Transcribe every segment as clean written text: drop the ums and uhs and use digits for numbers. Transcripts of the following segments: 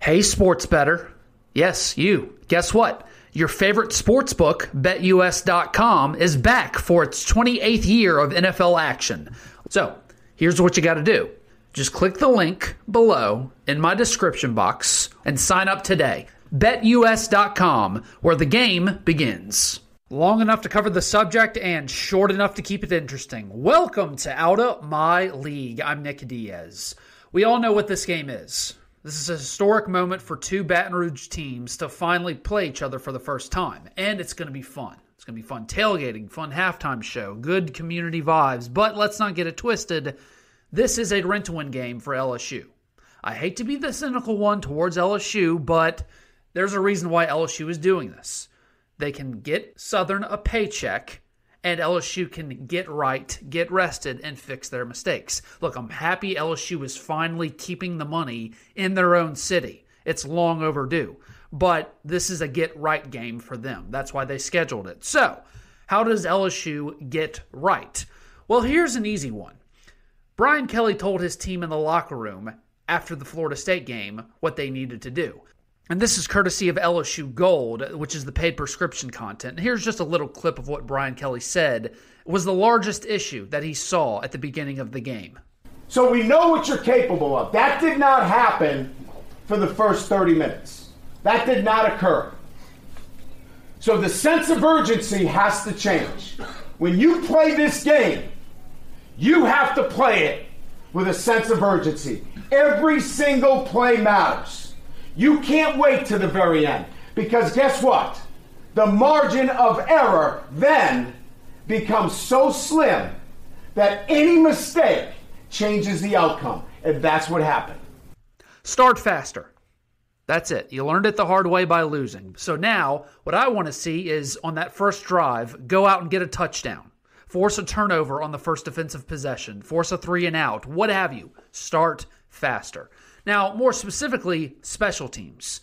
Hey, sports bettor. Yes, you. Guess what? Your favorite sportsbook, BetUS.com, is back for its 28th year of NFL action. So, here's what you got to do. Just click the link below in my description box and sign up today. BetUS.com, where the game begins. Long enough to cover the subject and short enough to keep it interesting. Welcome to Outta My League. I'm Nick Diaz. We all know what this game is. This is a historic moment for two Baton Rouge teams to finally play each other for the first time. And it's going to be fun. It's going to be fun tailgating, fun halftime show, good community vibes. But let's not get it twisted. This is a rent-to-win game for LSU. I hate to be the cynical one towards LSU, but there's a reason why LSU is doing this. They can get Southern a paycheck, and LSU can get right, get rested, and fix their mistakes. Look, I'm happy LSU is finally keeping the money in their own city. It's long overdue. But this is a get-right game for them. That's why they scheduled it. So, how does LSU get right? Well, here's an easy one. Brian Kelly told his team in the locker room after the Florida State game what they needed to do. And this is courtesy of LSU Gold, which is the paid prescription content. And here's just a little clip of what Brian Kelly said was the largest issue that he saw at the beginning of the game. So we know what you're capable of. That did not happen for the first 30 minutes. That did not occur. So the sense of urgency has to change. When you play this game, you have to play it with a sense of urgency. Every single play matters. You can't wait to the very end, because guess what? The margin of error then becomes so slim that any mistake changes the outcome, and that's what happened. Start faster. That's it. You learned it the hard way by losing. So now, what I want to see is, on that first drive, go out and get a touchdown. Force a turnover on the first defensive possession. Force a 3-and-out. What have you. Start faster. Now, more specifically, special teams.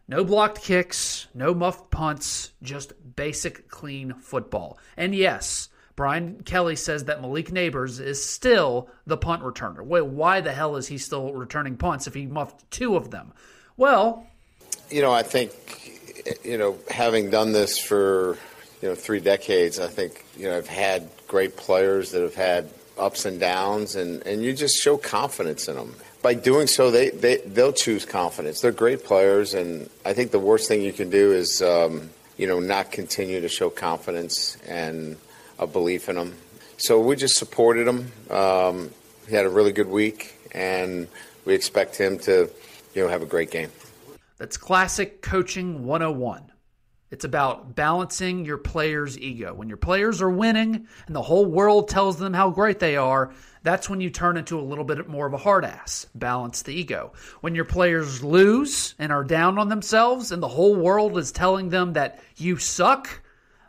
No blocked kicks, no muffed punts, just basic, clean football. And yes, Brian Kelly says that Malik Neighbors is still the punt returner. Wait, why the hell is he still returning punts if he muffed 2 of them? Well, I think, having done this for, 3 decades, I think, I've had great players that have had ups and downs, and you just show confidence in them. By doing so, they'll choose confidence. They're great players, and I think the worst thing you can do is, not continue to show confidence and a belief in them. So we just supported him. He had a really good week, and we expect him to, have a great game. That's classic coaching 101. It's about balancing your players' ego. When your players are winning and the whole world tells them how great they are, that's when you turn into a little bit more of a hard ass. Balance the ego. When your players lose and are down on themselves and the whole world is telling them that you suck,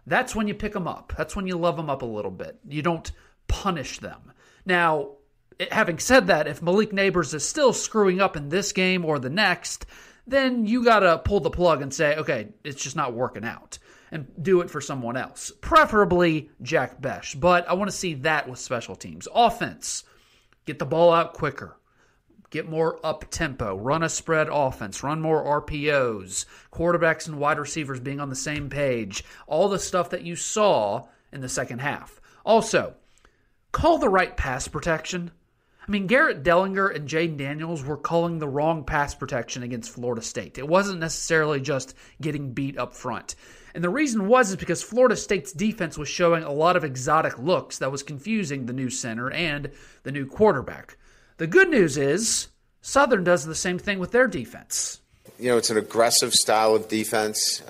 that's when you pick them up. That's when you love them up a little bit. You don't punish them. Now, having said that, if Malik Neighbors is still screwing up in this game or the next, then you got to pull the plug and say, okay, it's just not working out, and do it for someone else, preferably Jack Besh. But I want to see that with special teams. Offense, get the ball out quicker, get more up-tempo, run a spread offense, run more RPOs, quarterbacks and wide receivers being on the same page, all the stuff that you saw in the second half. Also, call the right pass protection. I mean, Garrett Dellinger and Jaden Daniels were calling the wrong pass protection against Florida State. It wasn't necessarily just getting beat up front. And the reason was because Florida State's defense was showing a lot of exotic looks that was confusing the new center and the new quarterback. The good news is Southern does the same thing with their defense. It's an aggressive style of defense.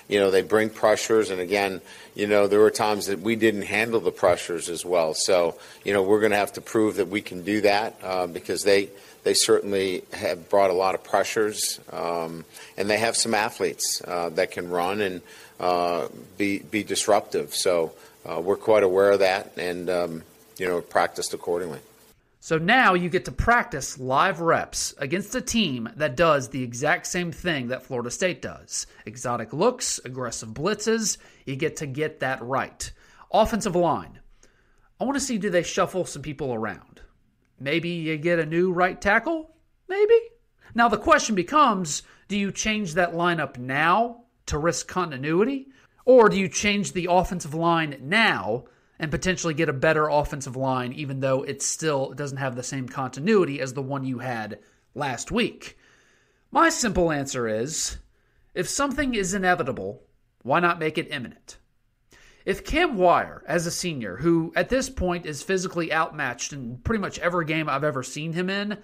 They bring pressures, and again, there were times that we didn't handle the pressures as well. So, we're going to have to prove that we can do that because they certainly have brought a lot of pressures, and they have some athletes that can run and be disruptive. So we're quite aware of that and, practiced accordingly. So now you get to practice live reps against a team that does the exact same thing that Florida State does. Exotic looks, aggressive blitzes. You get to get that right. Offensive line. I want to see, do they shuffle some people around? Maybe you get a new right tackle? Maybe. Now the question becomes, do you change that lineup now to risk continuity? Or do you change the offensive line now and potentially get a better offensive line even though it still doesn't have the same continuity as the one you had last week? My simple answer is, if something is inevitable, why not make it imminent? If Cam Wire, as a senior, who at this point is physically outmatched in pretty much every game I've ever seen him in,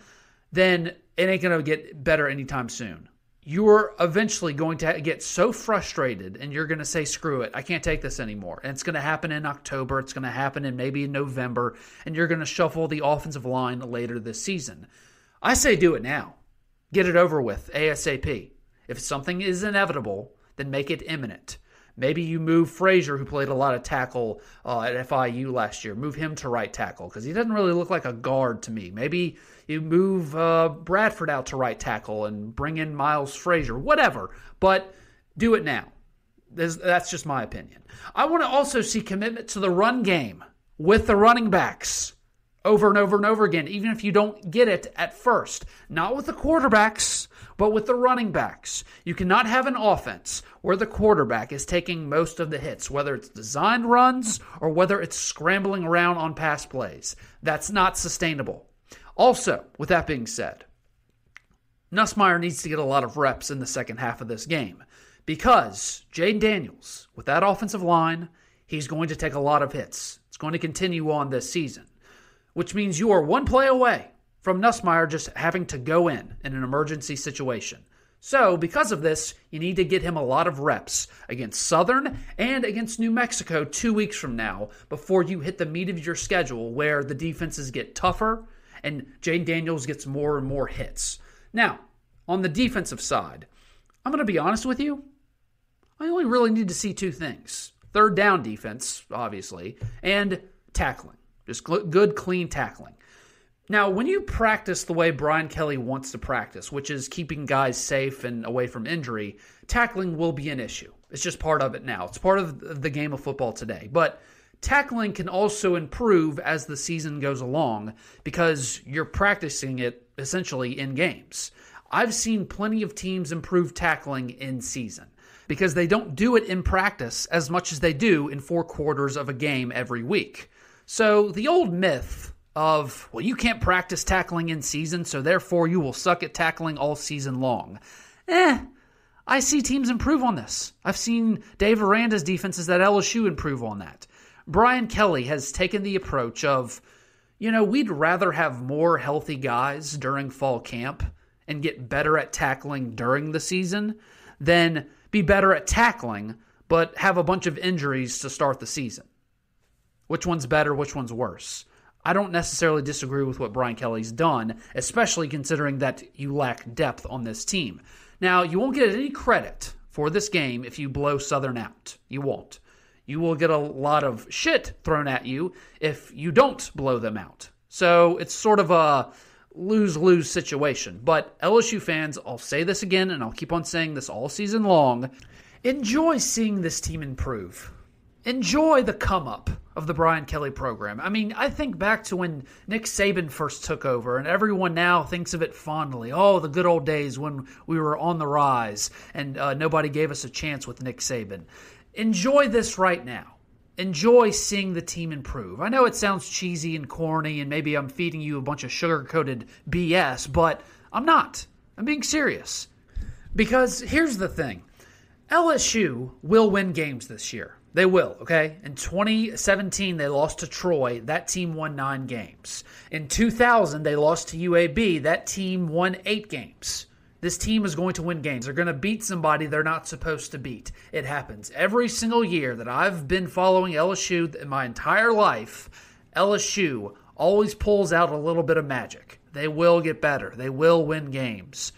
then it ain't going to get better anytime soon. You're eventually going to get so frustrated and you're going to say, screw it, I can't take this anymore. And it's going to happen in October, it's going to happen in maybe in November, and you're going to shuffle the offensive line later this season. I say do it now. Get it over with ASAP. If something is inevitable, then make it imminent. Maybe you move Frazier, who played a lot of tackle at FIU last year. Move him to right tackle because he doesn't really look like a guard to me. Maybe you move Bradford out to right tackle and bring in Miles Frazier, whatever. But do it now. That's just my opinion. I want to also see commitment to the run game with the running backs over and over and over again, even if you don't get it at first. Not with the quarterbacks, but with the running backs. You cannot have an offense where the quarterback is taking most of the hits, whether it's designed runs or whether it's scrambling around on pass plays. That's not sustainable. Also, with that being said, Nussmeier needs to get a lot of reps in the second half of this game because Jayden Daniels, with that offensive line, he's going to take a lot of hits. It's going to continue on this season, which means you are one play away from Nussmeier just having to go in an emergency situation. So, because of this, you need to get him a lot of reps against Southern and against New Mexico 2 weeks from now before you hit the meat of your schedule where the defenses get tougher and Jayden Daniels gets more and more hits. Now, on the defensive side, I'm going to be honest with you. I only really need to see two things. Third down defense, obviously, and tackling. Just good, clean tackling. Now, when you practice the way Brian Kelly wants to practice, which is keeping guys safe and away from injury, tackling will be an issue. It's just part of it now. It's part of the game of football today. But tackling can also improve as the season goes along because you're practicing it essentially in games. I've seen plenty of teams improve tackling in season because they don't do it in practice as much as they do in 4 quarters of a game every week. So the old myth of, well, you can't practice tackling in season, so therefore you will suck at tackling all season long. I see teams improve on this. I've seen Dave Aranda's defenses at LSU improve on that. Brian Kelly has taken the approach of, we'd rather have more healthy guys during fall camp and get better at tackling during the season than be better at tackling but have a bunch of injuries to start the season. Which one's better? Which one's worse? I don't necessarily disagree with what Brian Kelly's done, especially considering that you lack depth on this team. Now, you won't get any credit for this game if you blow Southern out. You won't. You will get a lot of shit thrown at you if you don't blow them out. So it's sort of a lose-lose situation. But LSU fans, I'll say this again, and I'll keep on saying this all season long, enjoy seeing this team improve. Enjoy the come-up of the Brian Kelly program. I mean, I think back to when Nick Saban first took over, and everyone now thinks of it fondly. Oh, the good old days when we were on the rise, and nobody gave us a chance with Nick Saban. Enjoy this right now. Enjoy seeing the team improve. I know it sounds cheesy and corny, and maybe I'm feeding you a bunch of sugar-coated BS, but I'm not. I'm being serious. Because here's the thing. LSU will win games this year. They will, okay? In 2017, they lost to Troy. That team won 9 games. In 2000, they lost to UAB. That team won 8 games. This team is going to win games. They're going to beat somebody they're not supposed to beat. It happens. Every single year that I've been following LSU in my entire life, LSU always pulls out a little bit of magic. They will get better. They will win games.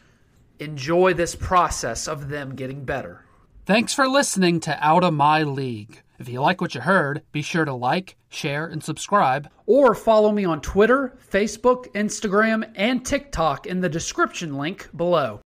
Enjoy this process of them getting better. Thanks for listening to Out of My League. If you like what you heard, be sure to like, share, and subscribe. Or follow me on Twitter, Facebook, Instagram, and TikTok in the description link below.